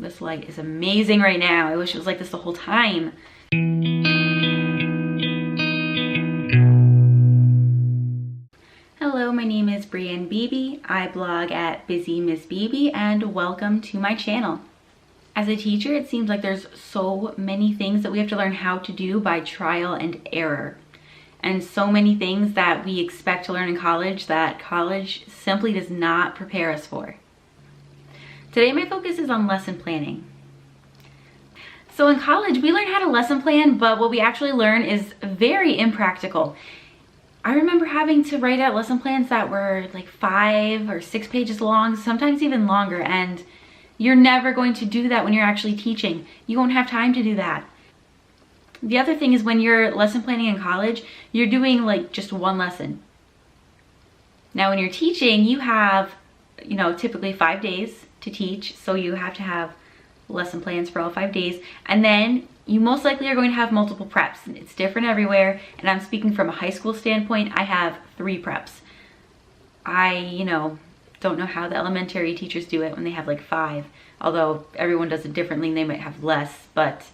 This light is amazing right now. I wish it was like this the whole time. Hello, my name is Brienne Beebe. I blog at Busy Miss Beebe, and welcome to my channel. As a teacher, it seems like there's so many things that we have to learn how to do by trial and error. And so many things that we expect to learn in college that college simply does not prepare us for. Today, my focus is on lesson planning. So in college, we learn how to lesson plan, but what we actually learn is very impractical. I remember having to write out lesson plans that were like 5 or 6 pages long, sometimes even longer, and you're never going to do that when you're actually teaching. You won't have time to do that. The other thing is when you're lesson planning in college, you're doing like just one lesson. Now when you're teaching, you have, typically 5 days to teach, so you have to have lesson plans for all 5 days, and then you most likely are going to have multiple preps. It's different everywhere, and I'm speaking from a high school standpoint. I have 3 preps. I, don't know how the elementary teachers do it when they have like 5, although everyone does it differently. They might have less, but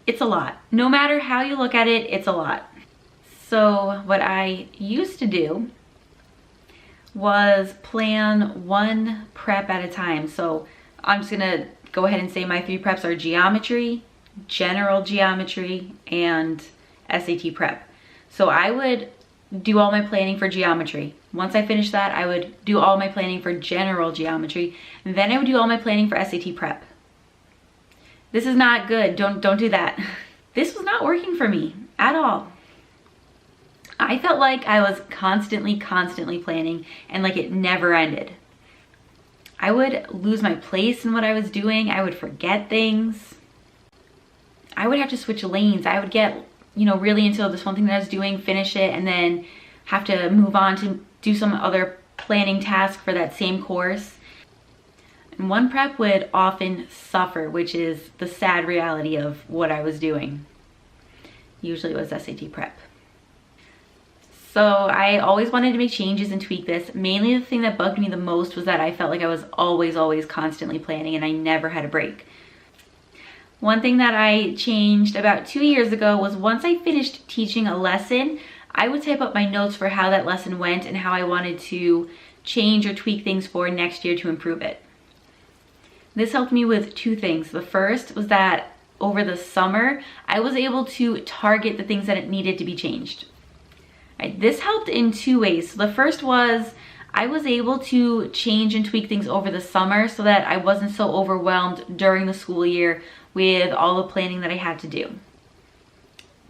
it's a lot. No matter how you look at it, it's a lot. So what I used to do was plan 1 prep at a time. So I'm just gonna go ahead and say my 3 preps are geometry, general geometry, and SAT prep. So I would do all my planning for geometry. Once I finished that, I would do all my planning for general geometry, and then I would do all my planning for SAT prep. This is not good. Don't do that. This was not working for me at all. I felt like I was constantly planning, and like it never ended. I would lose my place in what I was doing. I would forget things. I would have to switch lanes. I would get, really into this one thing that I was doing, finish it, and then have to move on to do some other planning task for that same course. And one prep would often suffer, which is the sad reality of what I was doing. Usually it was SAT prep. So I always wanted to make changes and tweak this. Mainly the thing that bugged me the most was that I felt like I was always constantly planning, and I never had a break. One thing that I changed about 2 years ago was once I finished teaching a lesson, I would type up my notes for how that lesson went and how I wanted to change or tweak things for next year to improve it. This helped me with 2 things. The first was that over the summer, I was able to target the things that it needed to be changed. This helped in 2 ways. So the first was I was able to change and tweak things over the summer so that I wasn't so overwhelmed during the school year with all the planning that I had to do.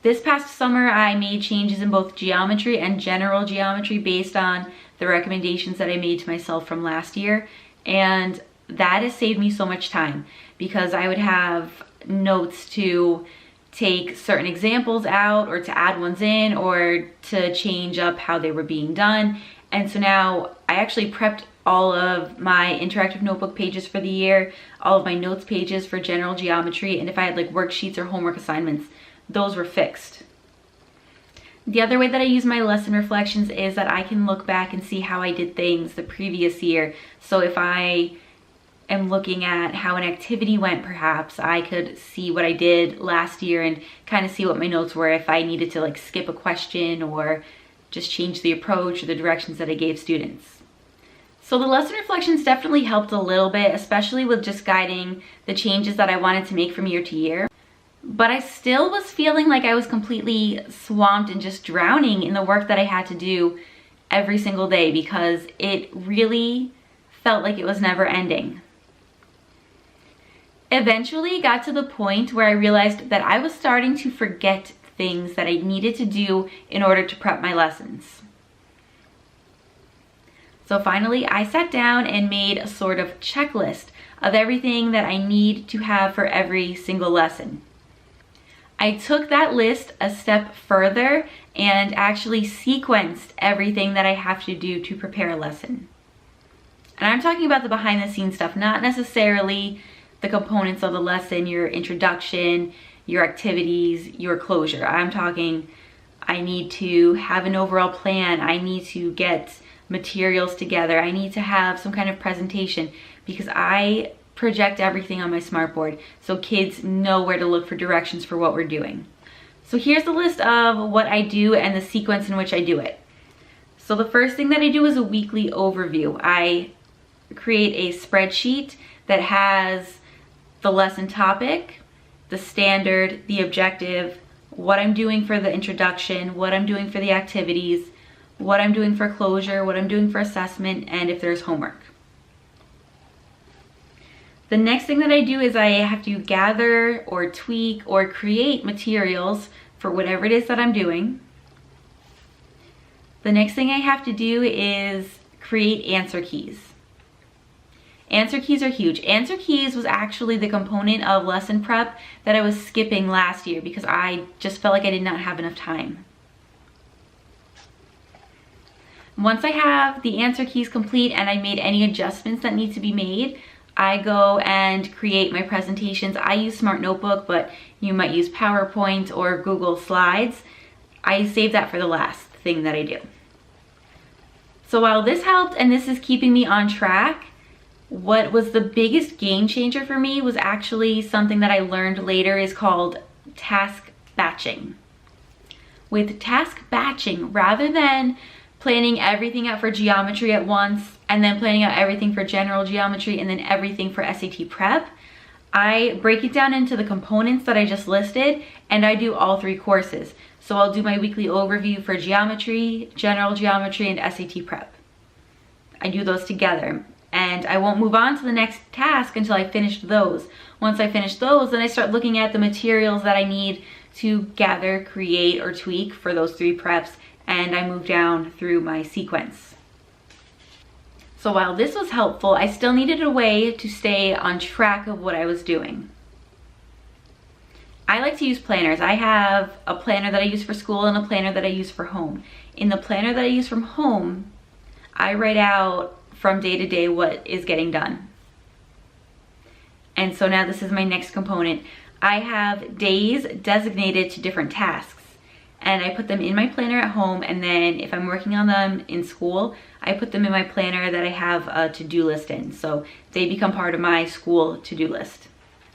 This past summer, I made changes in both geometry and general geometry based on the recommendations that I made to myself from last year, and that has saved me so much time because I would have notes to take certain examples out or to add ones in or to change up how they were being done. And so now I actually prepped all of my interactive notebook pages for the year, all of my notes pages for general geometry, and if I had like worksheets or homework assignments, those were fixed. The other way that I use my lesson reflections is that I can look back and see how I did things the previous year. So if I am looking at how an activity went, perhaps I could see what I did last year and kind of see what my notes were if I needed to like skip a question or just change the approach or the directions that I gave students. So the lesson reflections definitely helped a little bit, especially with just guiding the changes that I wanted to make from year to year. But I still was feeling like I was completely swamped and just drowning in the work that I had to do every single day because it really felt like it was never ending. Eventually it got to the point where I realized that I was starting to forget things that I needed to do in order to prep my lessons. So finally, I sat down and made a sort of checklist of everything that I need to have for every single lesson. I took that list a step further and actually sequenced everything that I have to do to prepare a lesson. And I'm talking about the behind the scenes stuff, not necessarily the components of the lesson, your introduction, your activities, your closure. I'm talking, I need to have an overall plan. I need to get materials together. I need to have some kind of presentation because I project everything on my smartboard so kids know where to look for directions for what we're doing. So here's the list of what I do and the sequence in which I do it. So the first thing that I do is a weekly overview. I create a spreadsheet that has the lesson topic, the standard, the objective, what I'm doing for the introduction, what I'm doing for the activities, what I'm doing for closure, what I'm doing for assessment, and if there's homework. The next thing that I do is I have to gather or tweak or create materials for whatever it is that I'm doing. The next thing I have to do is create answer keys. Answer keys are huge. Answer keys was actually the component of lesson prep that I was skipping last year because I just felt like I did not have enough time. Once I have the answer keys complete and I made any adjustments that need to be made, I go and create my presentations. I use Smart Notebook, but you might use PowerPoint or Google Slides. I save that for the last thing that I do. So while this helped and this is keeping me on track, what was the biggest game changer for me was actually something that I learned later is called task batching. With task batching, rather than planning everything out for geometry at once and then planning out everything for general geometry and then everything for SAT prep, I break it down into the components that I just listed and I do all 3 courses. So I'll do my weekly overview for geometry, general geometry, and SAT prep. I do those together and I won't move on to the next task until I finish those. Once I finish those, then I start looking at the materials that I need to gather, create, or tweak for those 3 preps, and I move down through my sequence. So while this was helpful, I still needed a way to stay on track of what I was doing. I like to use planners. I have a planner that I use for school and a planner that I use for home. In the planner that I use from home, I write out from day to day what is getting done. And so now this is my next component. I have days designated to different tasks and I put them in my planner at home, and then if I'm working on them in school, I put them in my planner that I have a to-do list in. So they become part of my school to-do list.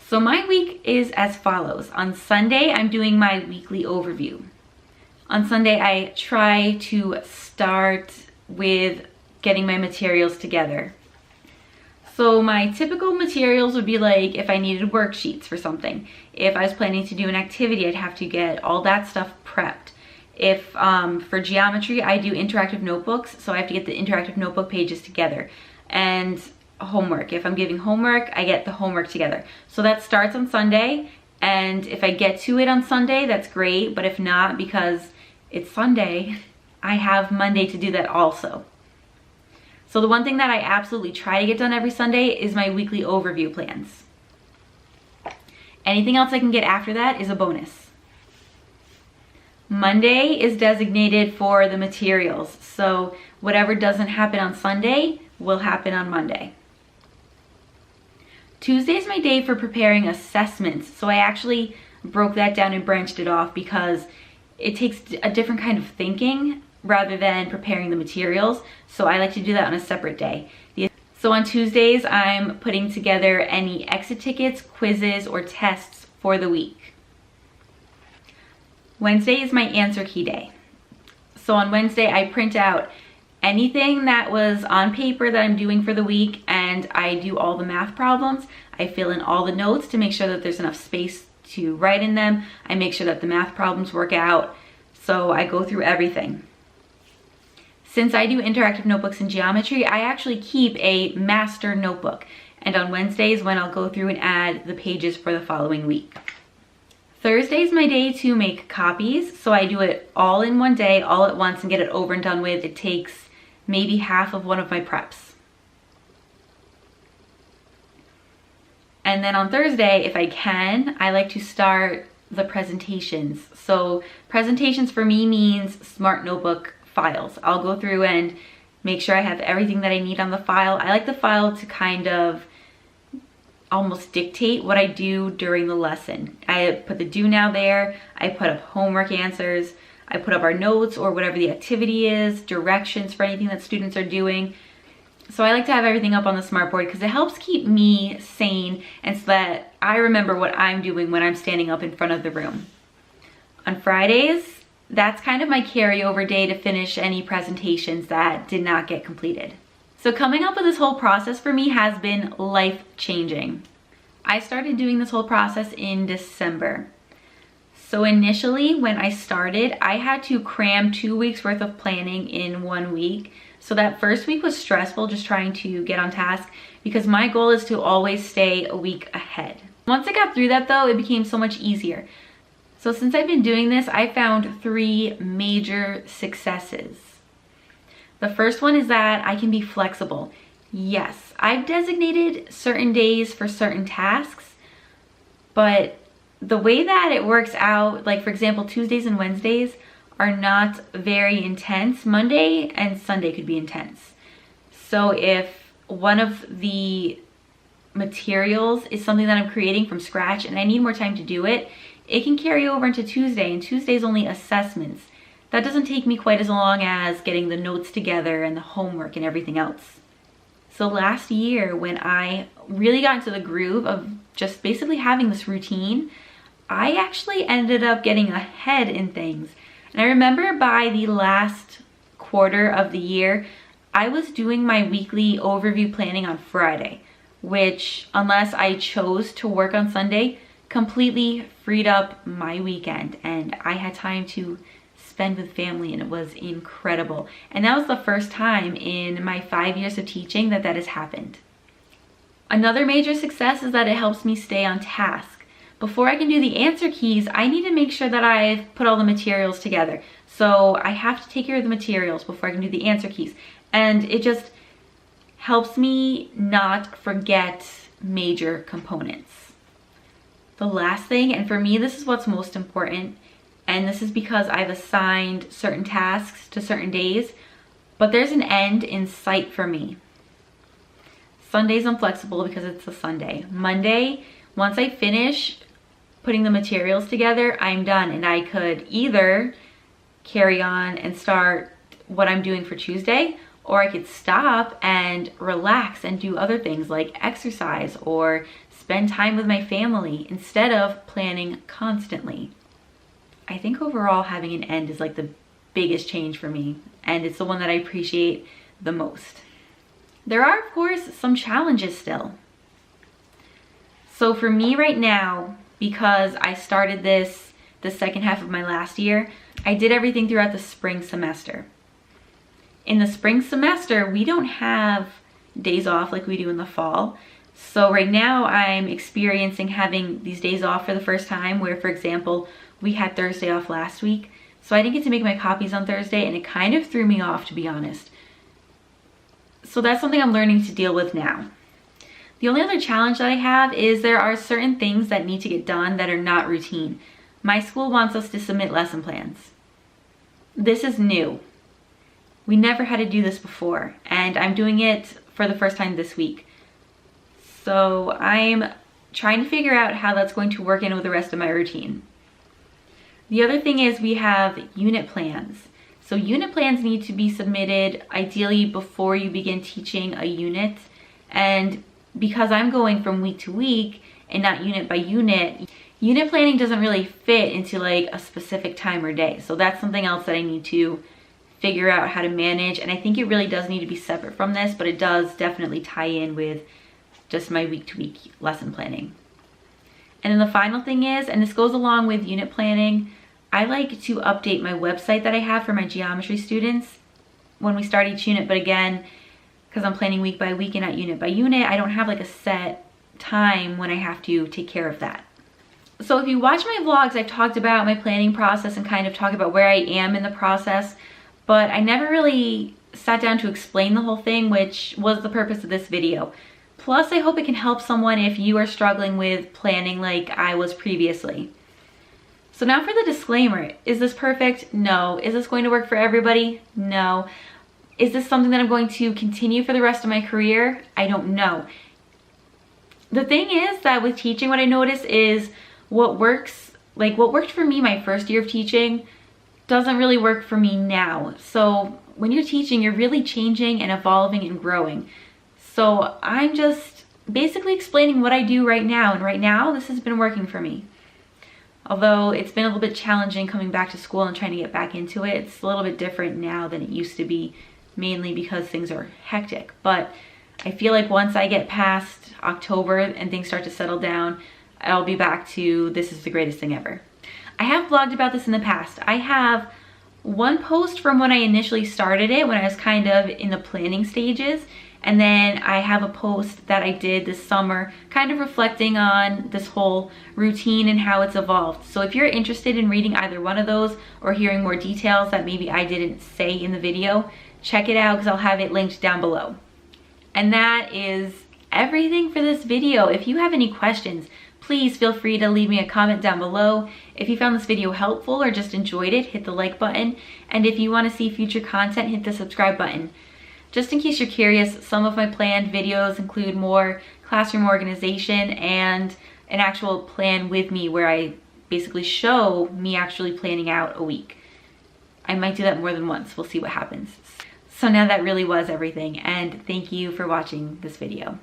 So my week is as follows. On Sunday, I'm doing my weekly overview. On Sunday, I try to start with getting my materials together. So my typical materials would be like if I needed worksheets for something. If I was planning to do an activity, I'd have to get all that stuff prepped. If for geometry, I do interactive notebooks, so I have to get the interactive notebook pages together. And homework, if I'm giving homework, I get the homework together. So that starts on Sunday, and if I get to it on Sunday, that's great, but if not, because it's Sunday, I have Monday to do that also. So the one thing that I absolutely try to get done every Sunday is my weekly overview plans. Anything else I can get after that is a bonus. Monday is designated for the materials. So whatever doesn't happen on Sunday will happen on Monday. Tuesday is my day for preparing assessments. So I actually broke that down and branched it off because it takes a different kind of thinking rather than preparing the materials. So I like to do that on a separate day. So on Tuesdays, I'm putting together any exit tickets, quizzes, or tests for the week. Wednesday is my answer key day. So on Wednesday, I print out anything that was on paper that I'm doing for the week, and I do all the math problems. I fill in all the notes to make sure that there's enough space to write in them. I make sure that the math problems work out. So I go through everything. Since I do interactive notebooks in geometry, I actually keep a master notebook. And on Wednesdays when I'll go through and add the pages for the following week. Thursday is my day to make copies. So I do it all in one day, all at once, and get it over and done with. It takes maybe half of one of my preps. And then on Thursday, if I can, I like to start the presentations. So presentations for me means Smart Notebook files. I'll go through and make sure I have everything that I need on the file. I like the file to kind of almost dictate what I do during the lesson. I put the do now there, I put up homework answers, I put up our notes or whatever the activity is, directions for anything that students are doing. So I like to have everything up on the smartboard because it helps keep me sane and so that I remember what I'm doing when I'm standing up in front of the room. On Fridays, that's kind of my carryover day to finish any presentations that did not get completed. So coming up with this whole process for me has been life-changing. I started doing this whole process in December. So initially when I started, I had to cram 2 weeks worth of planning in 1 week. So that first week was stressful, just trying to get on task because my goal is to always stay a week ahead. Once I got through that though, it became so much easier. So since I've been doing this, I found 3 major successes. The first one is that I can be flexible. Yes, I've designated certain days for certain tasks, but the way that it works out, like for example, Tuesdays and Wednesdays are not very intense. Monday and Sunday could be intense. So if one of the materials is something that I'm creating from scratch and I need more time to do it, it can carry over into Tuesday, and Tuesday's only assessments. That doesn't take me quite as long as getting the notes together and the homework and everything else. So last year when I really got into the groove of just basically having this routine, I actually ended up getting ahead in things. And I remember by the last quarter of the year, I was doing my weekly overview planning on Friday, which, unless I chose to work on Sunday, completely freed up my weekend and I had time to spend with family, and it was incredible. And that was the first time in my 5 years of teaching that that has happened. Another major success is that it helps me stay on task. Before I can do the answer keys, I need to make sure that I've put all the materials together. So I have to take care of the materials before I can do the answer keys. And it just helps me not forget major components. The last thing, and for me this is what's most important, and this is because I've assigned certain tasks to certain days, but there's an end in sight for me. Sundays I'm flexible because it's a Sunday. Monday, once I finish putting the materials together, I'm done, and I could either carry on and start what I'm doing for Tuesday, or I could stop and relax and do other things like exercise or spend time with my family instead of planning constantly. I think overall having an end is like the biggest change for me, and it's the one that I appreciate the most. There are, of course, some challenges still. So for me right now, because I started this the second half of my last year, I did everything throughout the spring semester. In the spring semester, we don't have days off like we do in the fall. So right now I'm experiencing having these days off for the first time, where, for example, we had Thursday off last week. So I didn't get to make my copies on Thursday, and it kind of threw me off, to be honest. So that's something I'm learning to deal with now. The only other challenge that I have is there are certain things that need to get done that are not routine. My school wants us to submit lesson plans. This is new. We never had to do this before, and I'm doing it for the first time this week. So I'm trying to figure out how that's going to work in with the rest of my routine. The other thing is we have unit plans. So unit plans need to be submitted ideally before you begin teaching a unit. And because I'm going from week to week and not unit by unit, unit planning doesn't really fit into like a specific time or day. So that's something else that I need to figure out how to manage. And I think it really does need to be separate from this, but it does definitely tie in with just my week to week lesson planning. And then the final thing is, and this goes along with unit planning, I like to update my website that I have for my geometry students when we start each unit. But again, because I'm planning week by week and not unit by unit, I don't have like a set time when I have to take care of that. So if you watch my vlogs, I've talked about my planning process and kind of talk about where I am in the process, but I never really sat down to explain the whole thing, which was the purpose of this video. Plus, I hope it can help someone if you are struggling with planning like I was previously. So now for the disclaimer. Is this perfect? No. Is this going to work for everybody? No. Is this something that I'm going to continue for the rest of my career? I don't know. The thing is that with teaching, what I notice is what worked for me my first year of teaching doesn't really work for me now. So when you're teaching, you're really changing and evolving and growing. So I'm just basically explaining what I do right now, and right now this has been working for me. Although it's been a little bit challenging coming back to school and trying to get back into it. It's a little bit different now than it used to be, mainly because things are hectic. But I feel like once I get past October and things start to settle down, I'll be back to this is the greatest thing ever. I have blogged about this in the past. I have one post from when I initially started it, when I was kind of in the planning stages. And then I have a post that I did this summer, kind of reflecting on this whole routine and how it's evolved. So if you're interested in reading either one of those or hearing more details that maybe I didn't say in the video, check it out because I'll have it linked down below. And that is everything for this video. If you have any questions, please feel free to leave me a comment down below. If you found this video helpful or just enjoyed it, hit the like button. And if you want to see future content, hit the subscribe button. Just in case you're curious, some of my planned videos include more classroom organization and an actual plan with me where I basically show me actually planning out a week. I might do that more than once. We'll see what happens. So now that really was everything, and thank you for watching this video.